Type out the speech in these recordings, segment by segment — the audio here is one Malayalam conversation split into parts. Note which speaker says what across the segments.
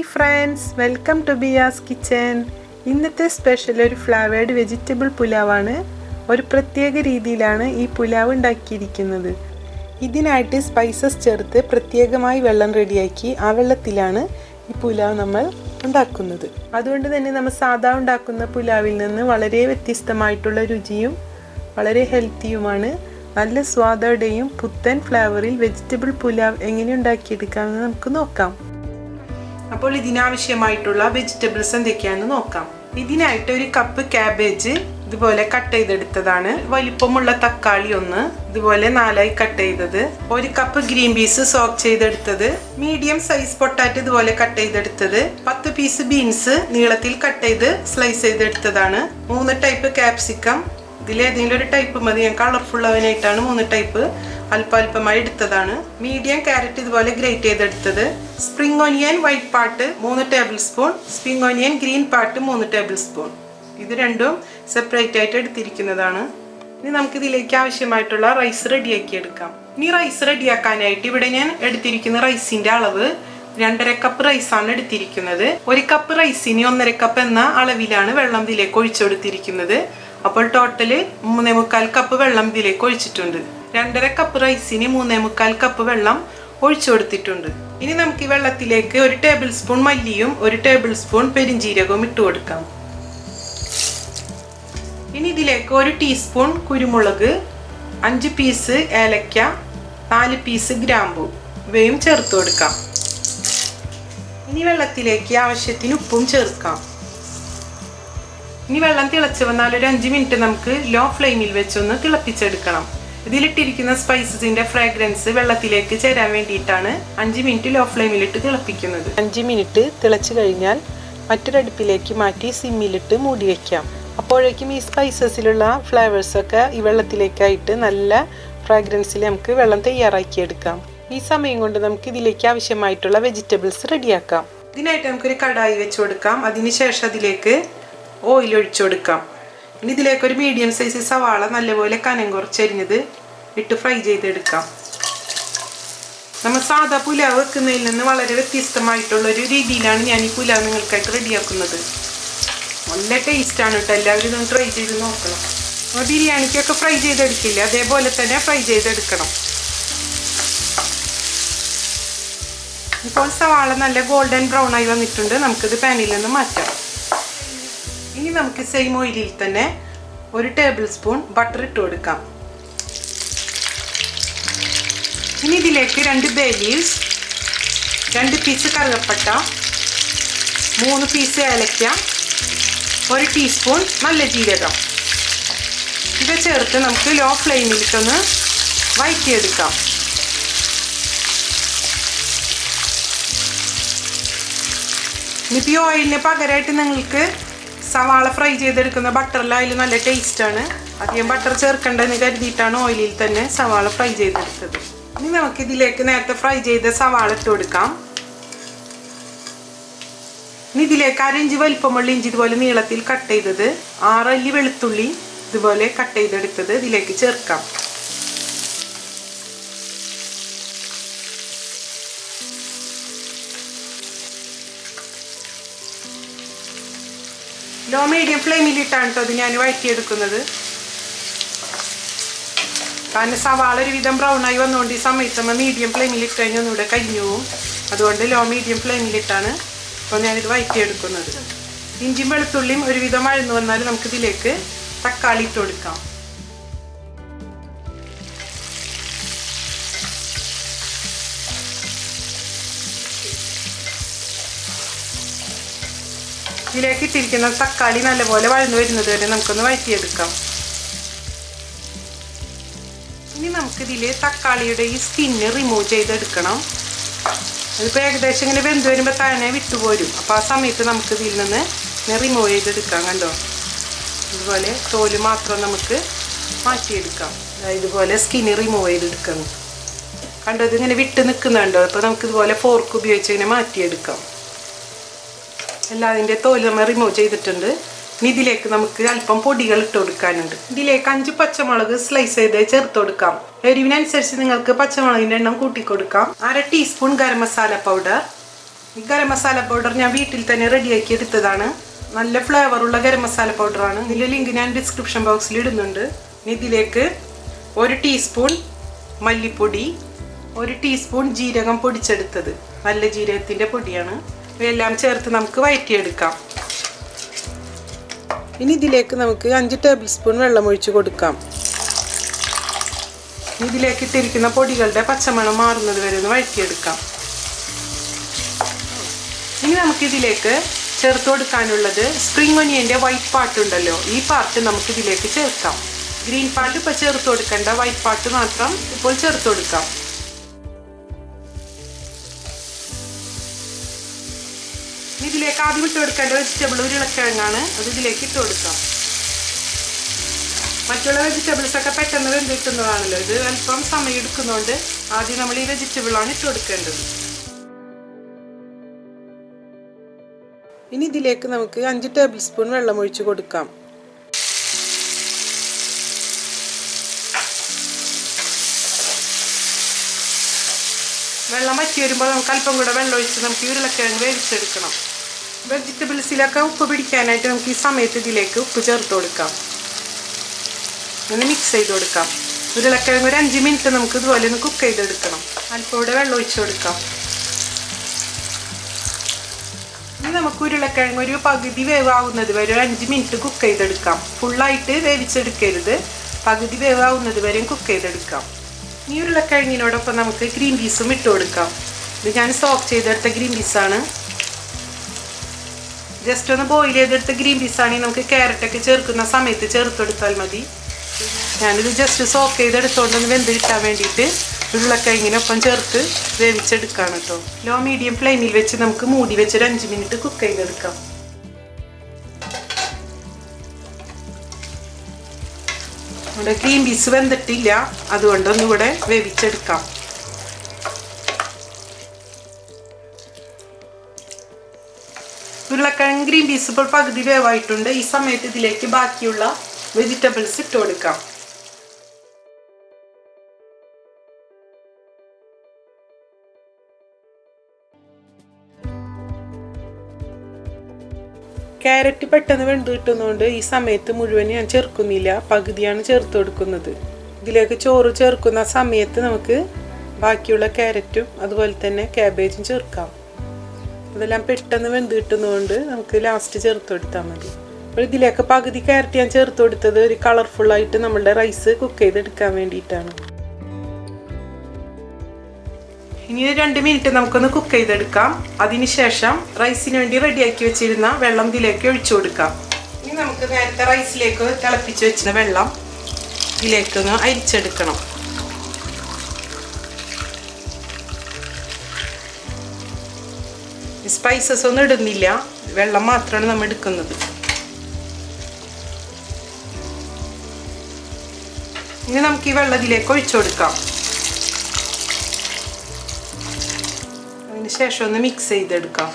Speaker 1: Hi friends, welcome to Biya's kitchen. ഇന്നത്തെ സ്പെഷ്യൽ ഒരു ഫ്ലേവേർഡ് വെജിറ്റബിൾ പുലാവാണ്. ഒരു പ്രത്യേക രീതിയിലാണ് ഈ പുലാവ് ഉണ്ടാക്കിയിരിക്കുന്നത്. ഇതിനായിട്ട് സ്പൈസസ് ചേർത്ത് പ്രത്യേകമായി വെള്ളം റെഡിയാക്കി ആ വെള്ളത്തിലാണ് ഈ പുലാവ് നമ്മൾ ഉണ്ടാക്കുന്നത്. അതുകൊണ്ട് തന്നെ നമ്മൾ സാധാ ഉണ്ടാക്കുന്ന പുലാവിൽ നിന്ന് വളരെ വ്യത്യസ്തമായിട്ടുള്ള രുചിയും വളരെ ഹെൽത്തിയുമാണ്. നല്ല സ്വാദോടെയും പുത്തൻ ഫ്ലേവറിൽ വെജിറ്റബിൾ പുലാവ് എങ്ങനെ ഉണ്ടാക്കിയെടുക്കാമെന്ന് നമുക്ക് നോക്കാം. അപ്പോൾ ഇതിനാവശ്യമായിട്ടുള്ള വെജിറ്റബിൾസ് എന്തൊക്കെയാണെന്ന് നോക്കാം. ഇതിനായിട്ട് ഒരു കപ്പ് ക്യാബേജ് ഇതുപോലെ കട്ട് ചെയ്തെടുത്തതാണ്. വലിപ്പമുള്ള തക്കാളി ഒന്ന് ഇതുപോലെ 4ആയി കട്ട് ചെയ്തത്. ഒരു കപ്പ് ഗ്രീൻ പീസ് സോക്ക് ചെയ്തെടുത്തത്. മീഡിയം സൈസ് പൊട്ടാറ്റോ ഇതുപോലെ കട്ട് ചെയ്തെടുത്തത്. 10 പീസ് ബീൻസ് നീളത്തിൽ കട്ട് ചെയ്ത് സ്ലൈസ് ചെയ്തെടുത്തതാണ്. 3 ടൈപ്പ് ക്യാപ്സിക്കം. ഇതിലേതെങ്കിലും ഒരു ടൈപ്പ് മതി, ഞാൻ കളർഫുൾ ആവാനായിട്ടാണ് 3 ടൈപ്പ് അല്പമായി എടുത്തതാണ്. മീഡിയം ക്യാരറ്റ് ഇതുപോലെ ഗ്രേറ്റ് ചെയ്തെടുത്തത്. Spring onion white part 3 tablespoon, spring onion green part 3 tablespoon. ഇത് രണ്ടും സെപ്പറേറ്റ് ആയിട്ട് എടുത്തിരിക്കുന്നതാണ്. ഇനി നമുക്ക് ഇതിലേക്ക് ആവശ്യമായിട്ടുള്ള റൈസ് റെഡിയാക്കി എടുക്കാം. ഇനി റൈസ് റെഡിയാക്കാനായിട്ട് ഇവിടെ ഞാൻ എടുത്തിരിക്കുന്ന റൈസിന്റെ അളവ് 2.5 കപ്പ് റൈസാണ് എടുത്തിരിക്കുന്നത്. 1 കപ്പ് റൈസിന് 1.5 കപ്പ് എന്ന അളവിലാണ് വെള്ളം ഇതിലേക്ക് ഒഴിച്ചെടുത്തിരിക്കുന്നത്. അപ്പോൾ ടോട്ടല് 3.25 കപ്പ് വെള്ളം ഇതിലേക്ക് ഒഴിച്ചിട്ടുണ്ട്. 2.5 കപ്പ് റൈസിന് 3.25 കപ്പ് വെള്ളം ഒഴിച്ചു കൊടുത്തിട്ടുണ്ട്. ഇനി നമുക്ക് ഈ വെള്ളത്തിലേക്ക് 1 ടേബിൾ സ്പൂൺ മല്ലിയും 1 ടേബിൾ സ്പൂൺ പെരിഞ്ജീരകവും ഇട്ട് കൊടുക്കാം. ഇനി ഇതിലേക്ക് 1 ടീസ്പൂൺ കുരുമുളക്, 5 പീസ് ഏലക്ക, 4 പീസ് ഗ്രാമ്പു ഇവയും ചേർത്ത് കൊടുക്കാം. ഇനി വെള്ളത്തിലേക്ക് ആവശ്യത്തിന് ഉപ്പും ചേർക്കാം. ഇനി വെള്ളം തിളച്ച് വന്നാൽ ഒരു 5 മിനിറ്റ് നമുക്ക് ലോ ഫ്ലെയിമിൽ വെച്ചൊന്ന് തിളപ്പിച്ചെടുക്കണം. ഇതിലിട്ടിരിക്കുന്ന സ്പൈസസിന്റെ ഫ്രാഗ്രൻസ് വെള്ളത്തിലേക്ക് ചേരാൻ വേണ്ടിയിട്ടാണ് 5 മിനിറ്റ് ലോ ഫ്ലെയിമിലിട്ട് തിളപ്പിക്കുന്നത്. 5 മിനിറ്റ് തിളച്ച് കഴിഞ്ഞാൽ മറ്റൊരടുപ്പിലേക്ക് മാറ്റി സിമ്മിലിട്ട് മൂടി വയ്ക്കാം. അപ്പോഴേക്കും ഈ സ്പൈസസിലുള്ള ഫ്ലേവേഴ്സൊക്കെ ഈ വെള്ളത്തിലേക്കായിട്ട് നല്ല ഫ്രാഗ്രൻസിൽ നമുക്ക് വെള്ളം തയ്യാറാക്കിയെടുക്കാം. ഈ സമയം കൊണ്ട് നമുക്ക് ഇതിലേക്ക് ആവശ്യമായിട്ടുള്ള വെജിറ്റബിൾസ് റെഡിയാക്കാം. ഇതിനായിട്ട് നമുക്കൊരു കടായി വെച്ച് കൊടുക്കാം. അതിനുശേഷം അതിലേക്ക് ഓയിൽ ഒഴിച്ചു കൊടുക്കാം. ഇനി ഇതിലേക്ക് ഒരു മീഡിയം സൈസ് സവാള നല്ലപോലെ കനം കുറച്ചരിഞ്ഞത് ഇട്ട് ഫ്രൈ ചെയ്തെടുക്കാം. നമ്മൾ സാധാ പുലാവ് വെക്കുന്നതിൽ നിന്ന് വളരെ വ്യത്യസ്തമായിട്ടുള്ളൊരു രീതിയിലാണ് ഞാൻ ഈ പുലാവ് നിങ്ങൾക്കായിട്ട് റെഡിയാക്കുന്നത്. നല്ല ടേസ്റ്റാണ് കേട്ടോ, എല്ലാവരും ഇതൊന്ന് ട്രൈ ചെയ്ത് നോക്കണം. നമ്മൾ ബിരിയാണിക്കൊക്കെ ഫ്രൈ ചെയ്തെടുക്കില്ല, അതേപോലെ തന്നെ ഫ്രൈ ചെയ്തെടുക്കണം. ഇപ്പോൾ സവാള നല്ല ഗോൾഡൻ ബ്രൗൺ ആയി വന്നിട്ടുണ്ട്. നമുക്കിത് പാനിൽ നിന്ന് മാറ്റാം. ഇനി നമുക്ക് സെയിം ഓയിലിൽ തന്നെ 1 ടേബിൾ സ്പൂൺ ബട്ടർ ഇട്ട് കൊടുക്കാം. ഇനി ഇതിലേക്ക് 2 ബേ ലീവ്സ്, 2 പീസ് കറുവപ്പട്ട, 3 പീസ് ഏലക്ക, 1 ടീസ്പൂൺ നല്ല ജീരകം ഇവ ചേർത്ത് നമുക്ക് ലോ ഫ്ലെയിമിലിട്ടൊന്ന് വഴറ്റിയെടുക്കാം. ഇനിയിപ്പോൾ ഈ ഓയിലിന് പകരമായിട്ട് നിങ്ങൾക്ക് സവാള ഫ്രൈ ചെയ്തെടുക്കുന്ന ബട്ടറിലായാലും നല്ല ടേസ്റ്റാണ്. അധികം ബട്ടർ ചേർക്കേണ്ടതെന്ന് കരുതിയിട്ടാണ് ഓയിലിൽ തന്നെ സവാള ഫ്രൈ ചെയ്തെടുത്തത്. ഇനി നമുക്ക് ഇതിലേക്ക് നേരത്തെ ഫ്രൈ ചെയ്ത സവാള ഇട്ട് കൊടുക്കാം. ഇനി ഇതിലേക്ക് 1 ഇഞ്ച് വലിപ്പമുള്ള ഇഞ്ചി ഇതുപോലെ നീളത്തിൽ കട്ട് ചെയ്തത്, 6 അല്ലി വെളുത്തുള്ളി ഇതുപോലെ കട്ട് ചെയ്തെടുത്തത് ഇതിലേക്ക് ചേർക്കാം. ലോ മീഡിയം ഫ്ലെയിമിലിട്ടാണ് കേട്ടോ അത് ഞാൻ വഴറ്റിയെടുക്കുന്നത്. കാരണം സവാള ഒരുവിധം ബ്രൗൺ ആയി വന്നുകൊണ്ട് ഈ സമയത്ത് നമ്മൾ മീഡിയം ഫ്ലെയിമിലിട്ട് കഴിഞ്ഞാൽ ഒന്നുകൂടെ കരിഞ്ഞു പോവും. അതുകൊണ്ട് ലോ മീഡിയം ഫ്ലെയിമിലിട്ടാണ് ഇപ്പോൾ ഞാനിത് വഴറ്റിയെടുക്കുന്നത്. ഇഞ്ചിയും വെളുത്തുള്ളിയും ഒരുവിധം വഴന്നു വന്നാൽ നമുക്കിതിലേക്ക് തക്കാളി ഇട്ട് കൊടുക്കാം. ഇതിലേക്ക് ഇട്ടിരിക്കുന്ന തക്കാളി നല്ലപോലെ വഴന്നു വരുന്നത് വരെ നമുക്കൊന്ന് വഴറ്റിയെടുക്കാം. ഇനി നമുക്കിതിൽ തക്കാളിയുടെ ഈ സ്കിന്ന് റിമൂവ് ചെയ്തെടുക്കണം. അതിപ്പോൾ ഏകദേശം ഇങ്ങനെ വെന്ത് വരുമ്പോൾ തന്നെ വിട്ടുപോരും. അപ്പോൾ ആ സമയത്ത് നമുക്ക് ഇതിൽ നിന്ന് റിമൂവ് ചെയ്തെടുക്കാം. കണ്ടോ, ഇതുപോലെ തോല് മാത്രം നമുക്ക് മാറ്റിയെടുക്കാം. ഇതുപോലെ സ്കിന്ന് റിമൂവ് ചെയ്തെടുക്കണം. കണ്ടോ, ഇതിങ്ങനെ വിട്ട് നിൽക്കുന്നുണ്ടോ? അപ്പോൾ നമുക്കിതുപോലെ ഫോർക്ക് ഉപയോഗിച്ച് ഇങ്ങനെ മാറ്റിയെടുക്കാം. എല്ലാതിൻ്റെ തോല് നമ്മൾ റിമൂവ് ചെയ്തിട്ടുണ്ട്. ഇനി ഇതിലേക്ക് നമുക്ക് അല്പം പൊടികൾ ഇട്ട് കൊടുക്കാനുണ്ട്. ഇതിലേക്ക് 5 പച്ചമുളക് സ്ലൈസ് ചെയ്ത് ചേർത്ത് കൊടുക്കാം. എരിവിനനുസരിച്ച് നിങ്ങൾക്ക് പച്ചമുളകിൻ്റെ എണ്ണം കൂട്ടി കൊടുക്കാം. 1/2 ടീസ്പൂൺ ഗരം മസാല പൗഡർ, ഈ ഗരം മസാല പൗഡർ ഞാൻ വീട്ടിൽ തന്നെ റെഡിയാക്കി എടുത്തതാണ്. നല്ല ഫ്ലേവറുള്ള ഗരം മസാല പൗഡറാണ്. ഇതിൻ്റെ ലിങ്ക് ഞാൻ ഡിസ്ക്രിപ്ഷൻ ബോക്സിൽ ഇടുന്നുണ്ട്. ഇതിലേക്ക് 1 ടീസ്പൂൺ മല്ലിപ്പൊടി, 1 ടീസ്പൂൺ ജീരകം പൊടിച്ചെടുത്തത്, നല്ല ജീരകത്തിൻ്റെ പൊടിയാണ്. ഇവയെല്ലാം ചേർത്ത് നമുക്ക് വഴറ്റിയെടുക്കാം. ഇനി ഇതിലേക്ക് നമുക്ക് 5 ടേബിൾ സ്പൂൺ വെള്ളം ഒഴിച്ച് കൊടുക്കാം. ഇതിലേക്ക് ഇട്ടിരിക്കുന്ന പൊടികളുടെ പച്ചമണം മാറുന്നത് വരെ ഒന്ന് വഴറ്റിയെടുക്കാം. ഇനി നമുക്കിതിലേക്ക് ചേർത്ത് കൊടുക്കാനുള്ളത് സ്പ്രിംഗ് ഒനിയൻ്റെ വൈറ്റ് പാർട്ട് ഉണ്ടല്ലോ, ഈ പാർട്ട് നമുക്കിതിലേക്ക് ചേർക്കാം. ഗ്രീൻ പാർട്ട് ഇപ്പോൾ ചേർത്ത് കൊടുക്കേണ്ട, വൈറ്റ് പാർട്ട് മാത്രം ഇപ്പോൾ ചേർത്ത് കൊടുക്കാം. ഇതിലേക്ക് ആദ്യം ഇട്ട് കൊടുക്കേണ്ട വെജിറ്റബിൾ ഉരുളക്കിഴങ്ങാണ്, അത് ഇതിലേക്ക് ഇട്ട് കൊടുക്കാം. മറ്റുള്ള വെജിറ്റബിൾസ് ഒക്കെ പെട്ടെന്ന് വെന്ത് കിട്ടുന്നതാണല്ലോ, ഇത് അല്പം സമയം എടുക്കുന്നതുകൊണ്ട് ആദ്യം നമ്മൾ ഈ വെജിറ്റബിളാണ് ഇട്ട് കൊടുക്കേണ്ടത്. ഇനി ഇതിലേക്ക് നമുക്ക് 5 ടേബിൾ സ്പൂൺ വെള്ളം ഒഴിച്ച് കൊടുക്കാം. വെള്ളം വറ്റി വരുമ്പോൾ നമുക്ക് അല്പം കൂടെ വെള്ളം ഒഴിച്ച് നമുക്ക് ഉരുളക്കിഴങ്ങ് വേവിച്ചെടുക്കണം. വെജിറ്റബിൾസിലൊക്കെ ഉപ്പ് പിടിക്കാനായിട്ട് നമുക്ക് ഈ സമയത്ത് ഇതിലേക്ക് ഉപ്പ് ചേർത്ത് കൊടുക്കാം. ഒന്ന് മിക്സ് ചെയ്ത് കൊടുക്കാം. ഉരുളക്കിഴങ്ങ് ഒരു 5 മിനിറ്റ് നമുക്ക് ഇതുപോലെ ഒന്ന് കുക്ക് ചെയ്തെടുക്കണം. അല്പം കൂടെ വെള്ളം ഒഴിച്ച് കൊടുക്കാം. ഇനി നമുക്ക് ഉരുളക്കിഴങ്ങ് ഒരു പകുതി വേവാവുന്നത് വരെ 5 മിനിറ്റ് കുക്ക് ചെയ്തെടുക്കാം. ഫുള്ളായിട്ട് വേവിച്ചെടുക്കരുത്, പകുതി വേവാവുന്നത് വരെയും കുക്ക് ചെയ്തെടുക്കാം. ഈ ഉരുളക്കിഴങ്ങിനോടൊപ്പം നമുക്ക് ഗ്രീൻ പീസും ഇട്ട് കൊടുക്കാം. ഇത് ഞാൻ സോക്ക് ചെയ്തെടുത്ത ഗ്രീൻ പീസാണ്. ജസ്റ്റ് ഒന്ന് ബോയിൽ ചെയ്തെടുത്ത ഗ്രീൻ പീസാണെങ്കിൽ നമുക്ക് ക്യാരറ്റൊക്കെ ചേർക്കുന്ന സമയത്ത് ചേർത്തെടുത്താൽ മതി. ഞാനിത് ജസ്റ്റ് സോക്ക് ചെയ്തെടുത്തോണ്ടൊന്ന് വെന്ത് കിട്ടാൻ വേണ്ടിയിട്ട് ഉരുളക്കിഴങ്ങിനൊപ്പം ചേർത്ത് വേവിച്ചെടുക്കുകയാണ് കേട്ടോ. ലോ മീഡിയം ഫ്ലെയിമിൽ വെച്ച് നമുക്ക് മൂടി വെച്ച് ഒരു 5 മിനിറ്റ് കുക്ക് ചെയ്തെടുക്കാം. നമ്മുടെ ഗ്രീൻ പീസ് വെന്തിട്ടില്ല, അതുകൊണ്ടൊന്നുകൂടെ വേവിച്ചെടുക്കാം. ഉരുളക്കിഴങ്ങ് ഗ്രീൻ പീസ് ഇപ്പോൾ പകുതി വേവായിട്ടുണ്ട്. ഈ സമയത്ത് ഇതിലേക്ക് ബാക്കിയുള്ള വെജിറ്റബിൾസ് ഇട്ട് കൊടുക്കാം. ക്യാരറ്റ് പെട്ടെന്ന് വെന്ത് കിട്ടുന്നതുകൊണ്ട് ഈ സമയത്ത് മുഴുവൻ ഞാൻ ചേർക്കുന്നില്ല, പകുതിയാണ് ചേർത്ത് കൊടുക്കുന്നത്. ഇതിലേക്ക് ചോറ് ചേർക്കുന്ന സമയത്ത് നമുക്ക് ബാക്കിയുള്ള ക്യാരറ്റും അതുപോലെ തന്നെ ക്യാബേജും ചേർക്കാം. അതെല്ലാം പെട്ടെന്ന് വെന്ത് കിട്ടുന്നതുകൊണ്ട് നമുക്ക് ലാസ്റ്റ് ചേർത്ത് കൊടുത്താൽ മതി. അപ്പോൾ ഇതിലേക്ക് പകുതി ക്യാരറ്റ് ഞാൻ ചേർത്ത് കൊടുത്തത് ഒരു കളർഫുള്ളായിട്ട് നമ്മളുടെ റൈസ് കുക്ക് ചെയ്തെടുക്കാൻ വേണ്ടിയിട്ടാണ്. ഇനി 2 മിനിറ്റ് നമുക്കൊന്ന് കുക്ക് ചെയ്തെടുക്കാം. അതിനുശേഷം റൈസിന് വേണ്ടി റെഡിയാക്കി വെച്ചിരുന്ന വെള്ളം ഇതിലേക്ക് ഒഴിച്ചു കൊടുക്കാം. ഇനി നമുക്ക് നേരത്തെ റൈസിലേക്ക് തിളപ്പിച്ച് വെച്ചിരുന്ന വെള്ളം ഇതിലേക്കൊന്ന് അരിച്ചെടുക്കണം. സ്പൈസസ് ഒന്നും ഇടുന്നില്ല, വെള്ളം മാത്രമാണ് നമ്മൾ എടുക്കുന്നത്. ഇനി നമുക്ക് ഈ വെള്ളം ഇതിലേക്ക് ഒഴിച്ചു കൊടുക്കാം. ശേഷം ഒന്ന് മിക്സ് ചെയ്തെടുക്കാം.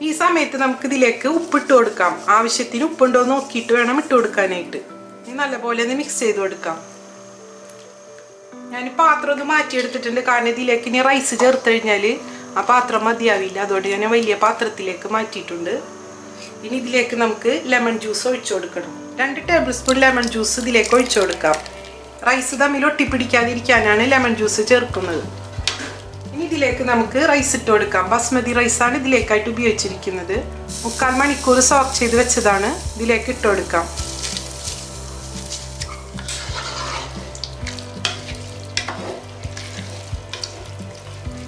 Speaker 1: ഈ സമയത്ത് നമുക്ക് ഇതിലേക്ക് ഉപ്പിട്ട് കൊടുക്കാം. ആവശ്യത്തിന് ഉപ്പുണ്ടോ നോക്കിയിട്ട് വേണം ഇട്ട് കൊടുക്കാനായിട്ട്. ഇനി നല്ലപോലെ ഒന്ന് മിക്സ് ചെയ്ത് കൊടുക്കാം. ഞാൻ പാത്രം ഒന്ന് മാറ്റിയെടുത്തിട്ടുണ്ട്, കാരണം ഇതിലേക്ക് ഇനി റൈസ് ചേർത്ത് കഴിഞ്ഞാൽ ആ പാത്രം മതിയാവില്ല, അതുകൊണ്ട് ഞാൻ വലിയ പാത്രത്തിലേക്ക് മാറ്റിയിട്ടുണ്ട്. ഇനി ഇതിലേക്ക് നമുക്ക് ലെമൺ ജ്യൂസ് ഒഴിച്ചു കൊടുക്കണം. 2 ടേബിൾ സ്പൂൺ ലെമൺ ജ്യൂസ് ഇതിലേക്ക് ഒഴിച്ചു കൊടുക്കാം. റൈസ് തമ്മിൽ ഒട്ടിപ്പിടിക്കാതിരിക്കാനാണ് ലെമൺ ജ്യൂസ് ചേർക്കുന്നത്. ഇനി ഇതിലേക്ക് നമുക്ക് റൈസ് ഇട്ട് കൊടുക്കാം. ബസ്മതി റൈസാണ് ഇതിലേക്കായിട്ട് ഉപയോഗിച്ചിരിക്കുന്നത്. 3/4 മണിക്കൂർ സോക്ക് ചെയ്ത് വെച്ചതാണ്, ഇതിലേക്ക് ഇട്ട് കൊടുക്കാം.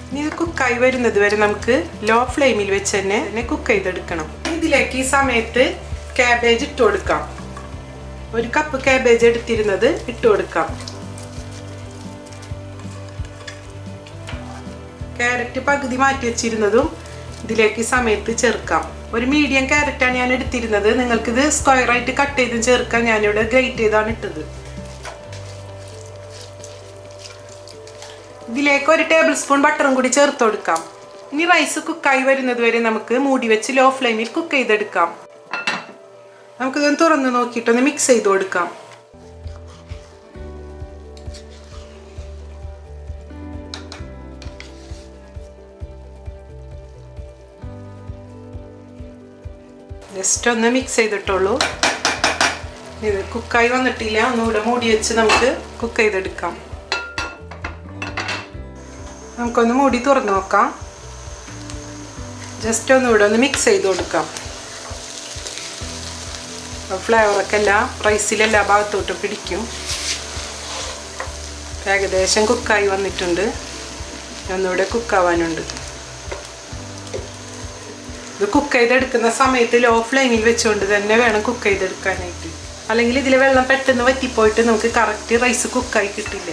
Speaker 1: ഇനി ഇത് കുക്കായി വരുന്നത് വരെ നമുക്ക് ലോ ഫ്ലെയിമിൽ വെച്ച് തന്നെ കുക്ക് ചെയ്തെടുക്കണം. ഇതിലേക്ക് ഈ സമയത്ത് ക്യാബേജ് ഇട്ട് കൊടുക്കാം. 1 കപ്പ് ക്യാബേജ് എടുത്തിരുന്നത് ഇട്ട് കൊടുക്കാം. ക്യാരറ്റ് പകുതി മാറ്റി വെച്ചിരുന്നതും ഇതിലേക്ക് ഈ സമയത്ത് ചേർക്കാം. ഒരു മീഡിയം ക്യാരറ്റാണ് ഞാൻ എടുത്തിരുന്നത്, നിങ്ങൾക്കിത് സ്ക്വയറായിട്ട് കട്ട് ചെയ്ത് ചേർക്കാം. ഞാനിവിടെ ഗ്രേറ്റ് ചെയ്താണ് ഇട്ടത്. ഇതിലേക്ക് 1 ടേബിൾ സ്പൂൺ ബട്ടറും കൂടി ചേർത്ത് കൊടുക്കാം. ഇനി റൈസ് കുക്കായി വരുന്നത് വരെ നമുക്ക് മൂടി വെച്ച് ലോ ഫ്ലെയിമിൽ കുക്ക് ചെയ്തെടുക്കാം. നമുക്കിതൊന്ന് തുറന്ന് നോക്കിയിട്ടൊന്ന് മിക്സ് ചെയ്ത് കൊടുക്കാം. ജസ്റ്റ് ഒന്ന് മിക്സ് ചെയ്തിട്ടുള്ളൂ. ഇത് കുക്കായി വന്നിട്ടില്ല, ഒന്നുകൂടെ മൂടി വെച്ച് നമുക്ക് കുക്ക് ചെയ്തെടുക്കാം. നമുക്കൊന്ന് മൂടി തുറന്ന് നോക്കാം. ജസ്റ്റ് ഒന്നുകൂടെ ഒന്ന് മിക്സ് ചെയ്ത് കൊടുക്കാം. ഫ്ലേവറൊക്കെ റൈസിലെല്ലാ ഭാഗത്തോട്ടും പിടിക്കും. ഏകദേശം കുക്കായി വന്നിട്ടുണ്ട്, ഒന്നുകൂടെ കുക്കാവാനുണ്ട്. ഇത് കുക്ക് ചെയ്തെടുക്കുന്ന സമയത്ത് ലോ ഫ്ലെയിമിൽ വെച്ചുകൊണ്ട് തന്നെ വേണം കുക്ക് ചെയ്തെടുക്കാനായിട്ട്, അല്ലെങ്കിൽ ഇതിലെ വെള്ളം പെട്ടെന്ന് വറ്റിപ്പോയിട്ട് നമുക്ക് കറക്റ്റ് റൈസ് കുക്കായി കിട്ടില്ല.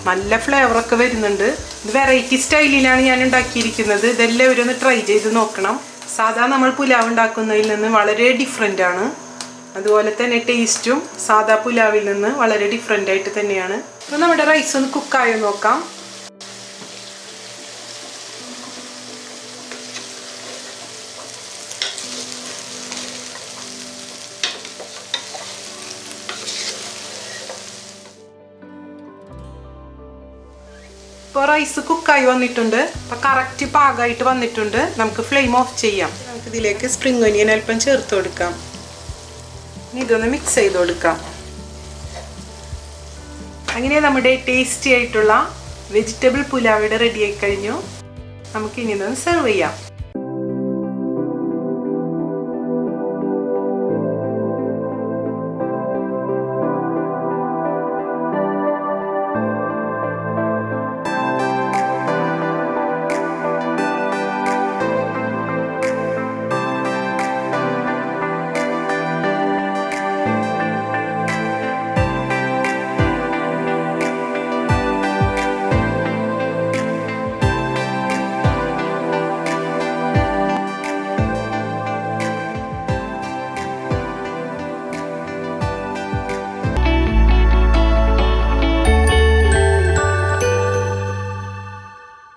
Speaker 1: നല്ല ഫ്ലേവറൊക്കെ വരുന്നുണ്ട്. ഇത് വെറൈറ്റി സ്റ്റൈലിലാണ് ഞാൻ ഉണ്ടാക്കിയിരിക്കുന്നത്. ഇതെല്ലാവരും ഒന്ന് ട്രൈ ചെയ്ത് നോക്കണം. സാധാ നമ്മൾ പുലാവ് ഉണ്ടാക്കുന്നതിൽ നിന്ന് വളരെ ഡിഫറെൻ്റ് ആണ്. അതുപോലെ തന്നെ ടേസ്റ്റും സാധാ പുലാവിൽ നിന്ന് വളരെ ഡിഫറെൻ്റ് ആയിട്ട് തന്നെയാണ്. അപ്പോൾ നമ്മുടെ റൈസ് ഒന്ന് കുക്കായി നോക്കാം. ഇപ്പോൾ റൈസ് കുക്കായി വന്നിട്ടുണ്ട്. അപ്പോൾ കറക്റ്റ് പാകമായിട്ട് വന്നിട്ടുണ്ട്. നമുക്ക് ഫ്ലെയിം ഓഫ് ചെയ്യാം. നമുക്ക് ഇതിലേക്ക് സ്പ്രിംഗ് ഒനിയൻ അല്പം ചേർത്ത് കൊടുക്കാം. ഇനി ഇതൊന്ന് മിക്സ് ചെയ്ത് കൊടുക്കാം. അങ്ങനെ നമ്മുടെ ടേസ്റ്റി ആയിട്ടുള്ള വെജിറ്റബിൾ പുലാവ് റെഡി ആയി കഴിഞ്ഞു. നമുക്ക് ഇനി ഇതൊന്ന് സെർവ് ചെയ്യാം.